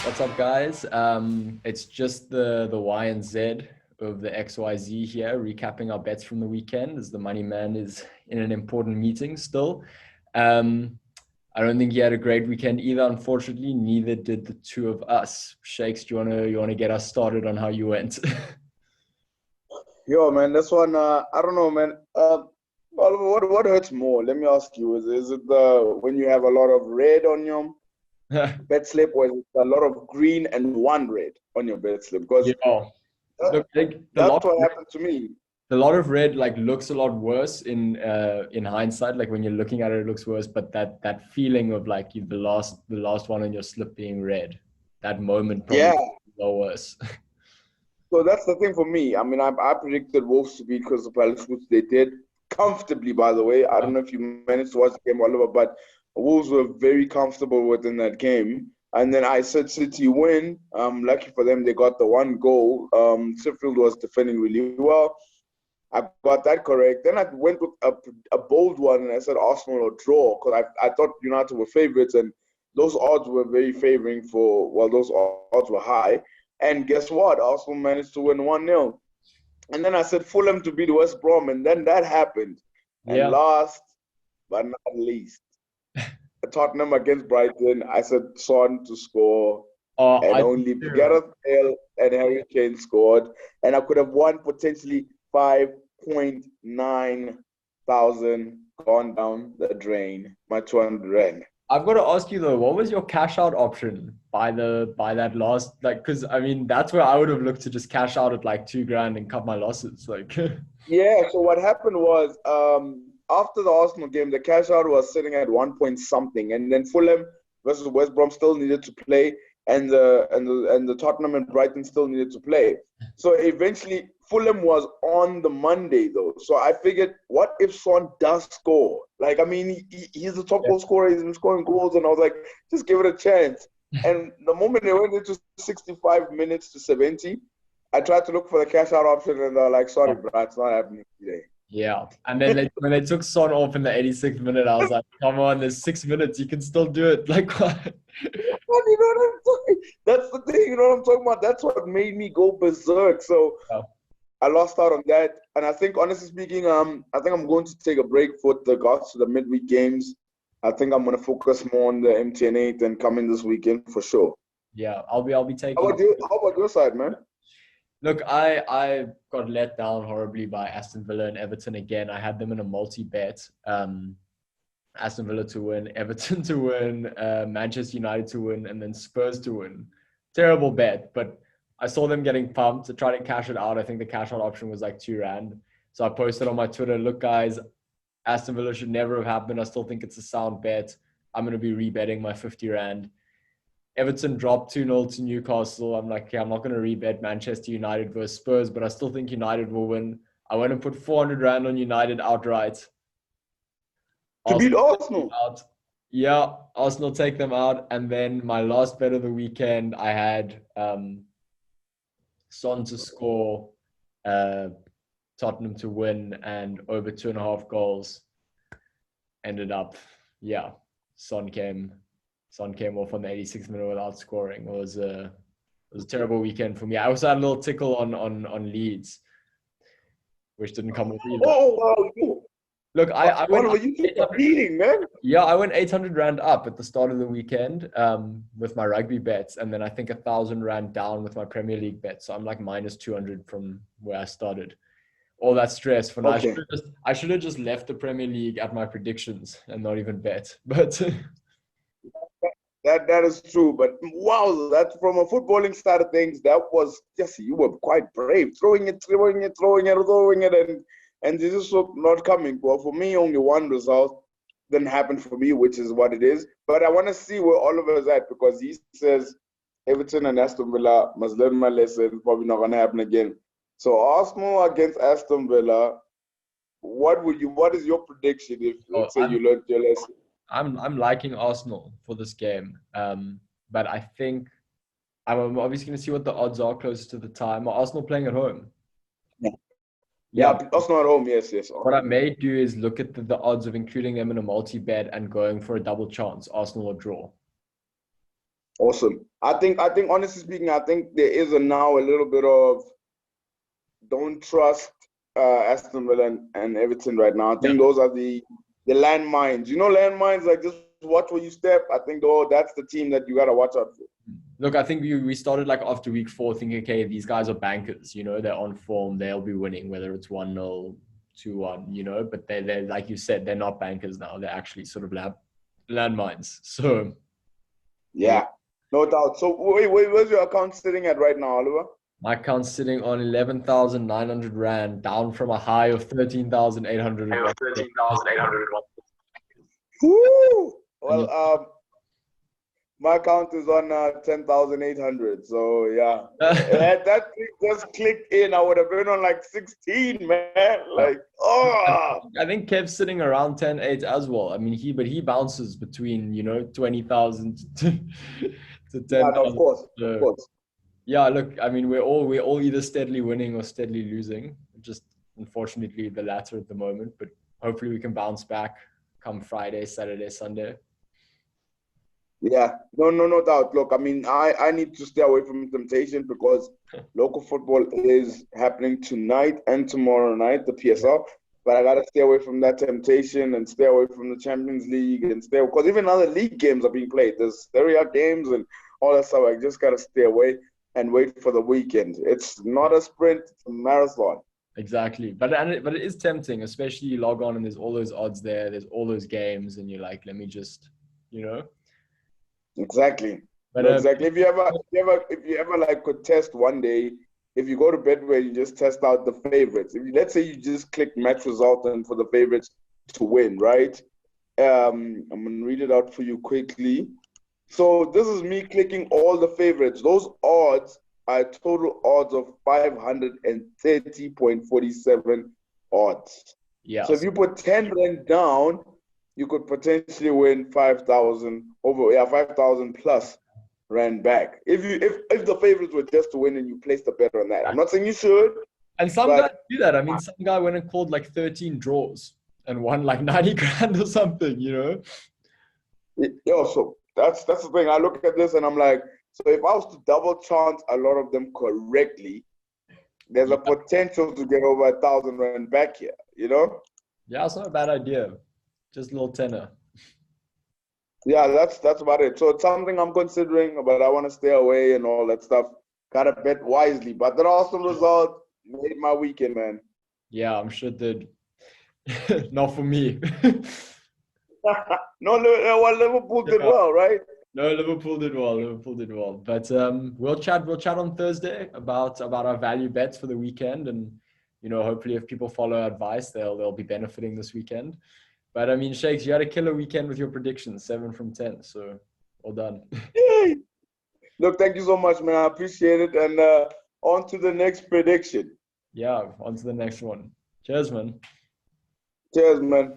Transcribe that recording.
What's up, guys? It's just the Y and Z of the XYZ here, recapping our bets from the weekend as the money man is in an important meeting still. I don't think he had a great weekend either, unfortunately. Neither did the two of us. Shakes, do you wanna get us started on how you went? Yo, man, this one, I don't know, man. Oliver, what hurts more? Let me ask you: is it the when you have a lot of red on your bed slip, or is it a lot of green and one red on your bed slip? Because Yeah. that, Look, I think that's what happened to me. the lot of red like looks a lot worse in hindsight. Like when you're looking at it, it looks worse. But that feeling of like the last one on your slip being red, that moment probably Yeah. a lot worse. So that's the thing for me. I mean, I predicted Wolves to beat Crystal Palace, which they did comfortably, by the way. I don't know if you managed to watch the game, Oliver, but Wolves were very comfortable within that game. And then I said City win. Lucky for them, they got the one goal. Sheffield was defending really well. I got that correct. Then I went with a bold one, and I said Arsenal or draw because I thought United were favorites, and those odds were very favoring those odds were high. And guess what? Arsenal managed to win 1-0. And then I said Fulham to beat West Brom, and then that happened. And Yeah. last but not least, Tottenham against Brighton, I said Son to score, and I only do. Gareth Bale and Harry Kane scored, and I could have won potentially 5.9 thousand gone down the drain. My 200 rand. I've got to ask you though, what was your cash out option by that last, like, because I mean that's where I would have looked to just cash out at like 2 grand and cut my losses. Like, Yeah, so what happened was after the Arsenal game, the cash out was sitting at 1 point something, and then Fulham versus West Brom still needed to play, and the Tottenham and Brighton still needed to play. So eventually, Fulham was on the Monday though. So I figured, what if Son does score? Like, I mean, he's the top goal scorer. He's been scoring goals, and I was like, just give it a chance. And the moment they went into 65 minutes to 70, I tried to look for the cash out option, and they're like, sorry, bro, it's not happening today. yeah. And then when they took Son off in the 86th minute, I was like, come on, there's 6 minutes, you can still do it. Like, what? You know what I'm talking? That's the thing, you know what I'm talking about? That's what made me go berserk. So Yeah. I lost out on that. And I think, honestly speaking, I think I'm going to take a break with regards to the midweek games. I think I'm going to focus more on the MTN8 and coming this weekend for sure. Yeah, I'll be How taking. about you? How about your side, man? Look, I got let down horribly by Aston Villa and Everton again. I had them in a multi-bet. Aston Villa to win, Everton to win, Manchester United to win, and then Spurs to win. Terrible bet, but I saw them getting pumped to try to cash it out. I think the cash out option was like 2 rand. So I posted on my Twitter, look, guys, Aston Villa should never have happened. I still think it's a sound bet. I'm going to be rebetting my 50 rand. Everton dropped 2-0 to Newcastle. I'm like, okay, I'm not going to rebet Manchester United versus Spurs, but I still think United will win. I went and put 400 rand on United outright. To beat Arsenal Arsenal. out. Yeah, Arsenal take them out. And then my last bet of the weekend, I had Son to score, Tottenham to win, and over 2.5 goals. Ended up, yeah, Son came off on the 86th minute without scoring. It was a terrible weekend for me. I also had a little tickle on Leeds, which didn't come off either. Oh, wow. Look, I went. Oliver, you took a beating, man. Yeah, I went 800 rand up at the start of the weekend with my rugby bets, and then I think 1,000 rand down with my Premier League bet. So I'm like minus 200 from where I started. All that stress for now. Okay. I should have just left the Premier League at my predictions and not even bet. But That is true, but wow, that's from a footballing side of things. That was just you were quite brave, throwing it, and this is not coming. Well, for me, only one result didn't happen for me, which is what it is. But I want to see where Oliver's at because he says Everton and Aston Villa must learn my lesson. Probably not going to happen again. So Arsenal against Aston Villa. What is your prediction if let's say you learned your lesson? I'm liking Arsenal for this game. But I think I'm obviously going to see what the odds are closer to the time. Are Arsenal playing at home? Yeah, Arsenal at home. Yes. What I may do is look at the odds of including them in a multi-bet and going for a double chance, Arsenal or draw. Awesome. I think honestly speaking, I think there is now a little bit of don't trust Aston Villa and Everton right now. I Yeah. think those are the landmines. You know, landmines, like just watch where you step. I think that's the team that you gotta watch out for. Look, I think we started like after week 4 thinking, okay, these guys are bankers, you know, they're on form, they'll be winning, whether it's 1-0, 2-1, you know, but they're like you said, they're not bankers now. They're actually sort of landmines. So Yeah, no doubt. So wait, where's your account sitting at right now, Oliver? my account's sitting on 11,900 Rand, down from a high of 13,800. Woo! Well, my account is on 10,800. So yeah, had that thing just clicked in, I would have been on like 16, man. Like, oh. I think Kev's sitting around 10,800 as well. I mean, he bounces between, you know, 20,000 to 10,000. Yeah, no, of course, So, of course. yeah, look, I mean, we're all either steadily winning or steadily losing. Just unfortunately the latter at the moment, but hopefully we can bounce back come Friday, Saturday, Sunday. Yeah, no doubt. Look, I mean, I need to stay away from temptation because local football is happening tonight and tomorrow night, the PSL. But I gotta stay away from that temptation and stay away from the Champions League and stay because even other league games are being played. There's Serie A games and all that stuff. I just gotta stay away and wait for the weekend. It's not a sprint, it's a marathon. Exactly. But it is tempting, especially you log on and there's all those odds there, there's all those games, and you're like, let me just, you know. Exactly. But No, exactly. If you ever like could test one day, if you go to bed where you just test out the favorites. Let's say you just click match result and for the favorites to win, right? I'm gonna read it out for you quickly. So this is me clicking all the favorites. Those odds are total odds of 530.47 odds. yeah. So if you put 10 Rand down, you could potentially win 5,000 plus Rand back. If the favorites were just to win and you placed a bet on that. I'm not saying you should. And some guys do that. I mean, some guy went and called like 13 draws and won like 90 grand or something, you know? So that's the thing. I look at this and I'm like, so if I was to double chance a lot of them correctly, there's a potential to get over 1,000 Rand back here, you know? Yeah, it's not a bad idea. Just a little tenner. Yeah, that's about it. So it's something I'm considering, but I want to stay away and all that stuff. Gotta bet wisely. But the awesome result made my weekend, man. Yeah, I'm sure it did. Not for me. No, well, Liverpool did well, right? No, Liverpool did well. But we'll chat on Thursday about our value bets for the weekend, and you know, hopefully if people follow our advice, they'll be benefiting this weekend. But I mean, Shakes, you had a killer weekend with your predictions, 7 from 10. So well done. Yay. Look, thank you so much, man. I appreciate it. And on to the next prediction. Yeah, on to the next one. Cheers, man. Cheers, man.